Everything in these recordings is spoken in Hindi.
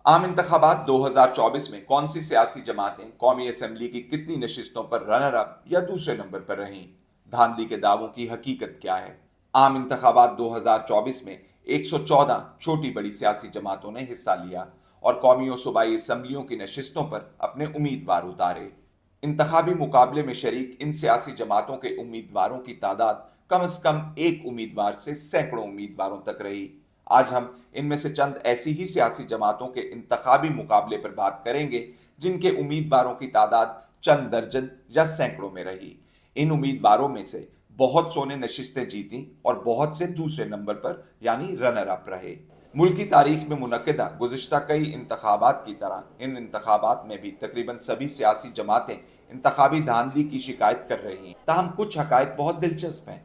आम इंतखाबात 2024 में कौन सी सियासी जमातें कौमी असेंबली की कितनी नशिस्तों पर रनर अप या दूसरे नंबर पर रहीं? धांधली के दावों की हकीकत क्या है? आम इंतखाबात 2024 में 114 छोटी बड़ी सियासी जमातों ने हिस्सा लिया और कौमी और सूबाई असेंबलियों की नशिस्तों पर अपने उम्मीदवार उतारे। इंतखाबी मुकाबले में शरीक इन सियासी जमातों के उम्मीदवारों की तादाद कम से कम एक उम्मीदवार से सैकड़ों उम्मीदवारों तक रही। आज हम इनमें से चंद ऐसी ही सियासी जमातों के इंतखाबी मुकाबले पर बात करेंगे जिनके उम्मीदवारों की तादाद चंद दर्जन या सैकड़ों में रही। इन उम्मीदवारों में से बहुत सौ ने नशिस्तें जीती और बहुत से दूसरे नंबर पर यानी रनर अप रहे। मुल्क की तारीख में मुनक्किदा गुज़िश्ता कई इंतखाबात की तरह इन इंतखाबात में भी तकरीबन सभी सियासी जमातें इंतखाबी धांधली की शिकायत कर रही हैं। ताहम कुछ हकायक बहुत दिलचस्प हैं।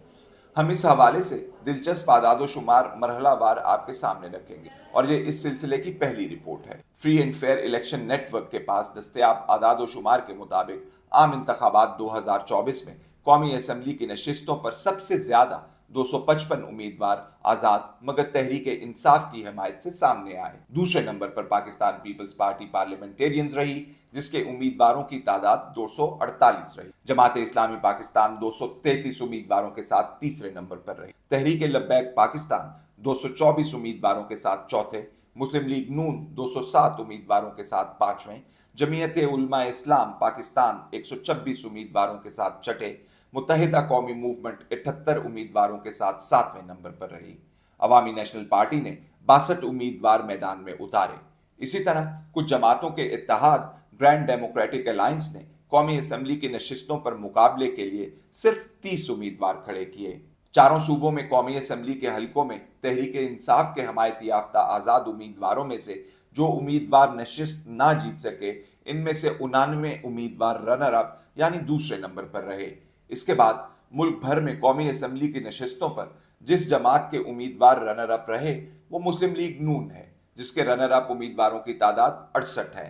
हम इस हवाले से दिलचस्प आदाद शुमार मरहलावार आपके सामने रखेंगे और ये इस सिलसिले की पहली रिपोर्ट है। Free and fair election network के पास दस्तयाब आदाद शुमार के मुताबिक आम इंतखाबात 2024 में कौमी असम्बली की नशिस्तों पर सबसे ज्यादा 255 उम्मीदवार आजाद मगर तहरीक इंसाफ की हिमायत से सामने आए। दूसरे नंबर पर पाकिस्तान पीपल्स पार्टी पार्लियामेंटेरियंस रही जिसके उम्मीदवारों की तादाद 248 रही। जमात इस्लामी पाकिस्तान 233 उम्मीदवारों के साथ तीसरे नंबर पर रही। तहरीक लब्बैक पाकिस्तान 224 उम्मीदवारों के साथ चौथे, मुस्लिम लीग नून 207 उम्मीदवारों के साथ पांचवें, जमीयत उलमा इस्लाम पाकिस्तान 126 उम्मीदवारों के साथ छठे, मुत्तहिदा कौमी मूवमेंट 78 उम्मीदवारों के साथ सातवें नंबर पर रही। अवामी नेशनल पार्टी ने 62 उम्मीदवार मैदान में उतारे। इसी तरह कुछ जमातों के इत्तेहाद ग्रैंड डेमोक्रेटिक अलायंस ने कौमी असेंबली की नशिस्तों पर मुकाबले के लिए सिर्फ 30 उम्मीदवार खड़े किए। चारों सूबों में कौमी असेंबली के हलकों में तहरीक इंसाफ के हमायती याफ्ता आजाद उम्मीदवारों में से जो उम्मीदवार नशिस्त ना जीत सके, इनमें से 99 उम्मीदवार रनर अप यानी दूसरे नंबर पर रहे। इसके बाद मुल्क भर में कौमी असेंबली की नशिस्तों पर जिस जमात के उम्मीदवार रनर अप रहे वो मुस्लिम लीग नून है जिसके रनर अप उम्मीदवारों की तादाद 68 है।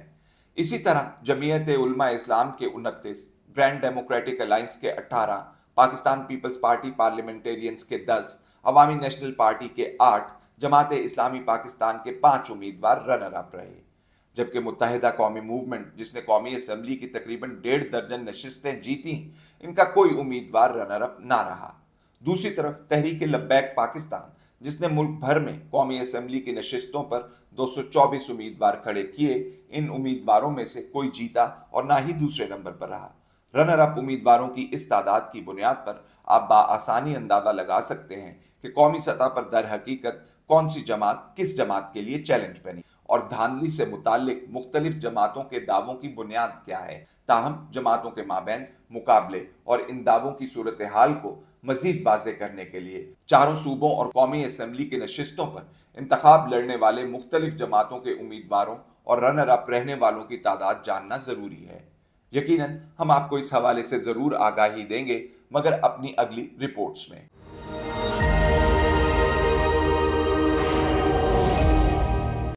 इसी तरह जमीयत उलमा इस्लाम के 29, ग्रैंड डेमोक्रेटिक अलायंस के 18, पाकिस्तान पीपल्स पार्टी पार्लियामेंटेरियंस के 10, अवामी नेशनल पार्टी के 8, जमात इस्लामी पाकिस्तान के 5 उम्मीदवार रनर अप रहे। जबकि मुत्तहिदा कौमी मूवमेंट जिसने कौमी असेंबली की तकरीबन 1.5 दर्जन नशिस्तें जीती, इनका कोई उम्मीदवार रनर अप ना रहा। दूसरी तरफ तहरीक लब्बैक पाकिस्तान जिसने मुल्क भर में कौमी असेंबली की नशिस्तों पर 224 उम्मीदवार खड़े किए, इन उम्मीदवारों में से कोई जीता और ना ही दूसरे नंबर पर रहा। रनर अप उम्मीदवारों की इस तादाद की बुनियाद पर आप बाआसानी अंदाजा लगा सकते हैं कि कौमी सतह पर दर हकीकत कौन सी जमात किस जमात के लिए चैलेंज बनी और धांधली से मुतालिक मुख्तलिफ जमातों के दावों की बुनियाद क्या है। ताहम जमातों के माबैन मुकाबले और इन दावों की सूरत हाल को मजीद वाज़े करने के लिए चारों सूबों और कौमी असेंबली की नशिस्तों पर इंतखाब लड़ने वाले मुख्तलिफ जमातों के उम्मीदवारों और रनर अप रहने वालों की तादाद जानना जरूरी है। यकीनन हम आपको इस हवाले से जरूर आगाही देंगे मगर अपनी अगली रिपोर्ट्स में।